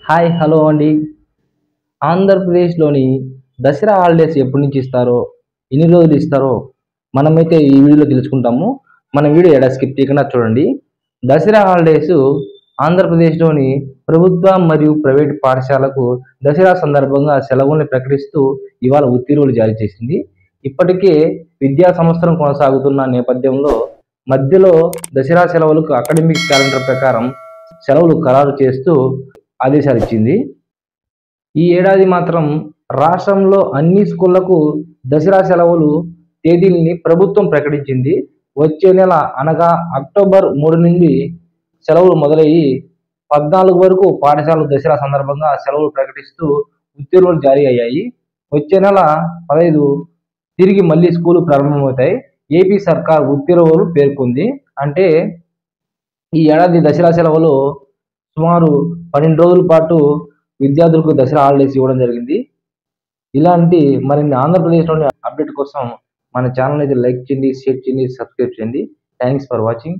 Hi hello అండి. ఆంధ్రప్రదేశ్లోని Dasara holidays ఎప్పటి నుంచి ఇస్తారో, ఎన్ని రోజులు ఇస్తారో మనమైతే ఈ వీడియోలో తెలుసుకుంటాము. మన వీడియో ఎక్కడ స్కిప్ చేయకుండా చూడండి. దసరా హాలిడేస్ ఆంధ్రప్రదేశ్లోని ప్రభుత్వ మరియు ప్రైవేట్ పాఠశాలకు దసరా సందర్భంగా సెలవుల్ని ప్రకటిస్తూ ఇవాళ ఉత్తర్వులు జారీ చేసింది. ఇప్పటికే విద్యా సంవత్సరం కొనసాగుతున్న నేపథ్యంలో మధ్యలో దసరా సెలవులకు అకాడమిక్ క్యాలెండర్ ప్రకారం సెలవులు ఖరారు చేస్తూ ఆదేశాలు ఇచ్చింది. ఈ ఏడాది మాత్రం రాష్ట్రంలో అన్ని స్కూళ్లకు దసరా సెలవులు తేదీల్ని ప్రభుత్వం ప్రకటించింది. వచ్చే నెల అనగా అక్టోబర్ 3 నుండి సెలవులు మొదలయ్యి 14 వరకు పాఠశాలలు దసరా సందర్భంగా సెలవులు ప్రకటిస్తూ ఉత్తర్వులు జారీ అయ్యాయి. వచ్చే నెల 15 తిరిగి మళ్ళీ స్కూలు ప్రారంభమవుతాయి. ఏపీ సర్కార్ ఉత్తర్వులు పేర్కొంది. అంటే ఈ ఏడాది దసరా సెలవులు సుమారు 12 రోజుల పాటు విద్యార్థులకు దసరా హాలిడేస్ ఇవ్వడం జరిగింది. ఇలాంటి మరిన్ని ఆంధ్రప్రదేశ్లోని అప్డేట్ కోసం మన ఛానల్ అయితే లైక్ చేయండి, షేర్ చేయండి, సబ్స్క్రైబ్ చేయండి. Thanks for watching.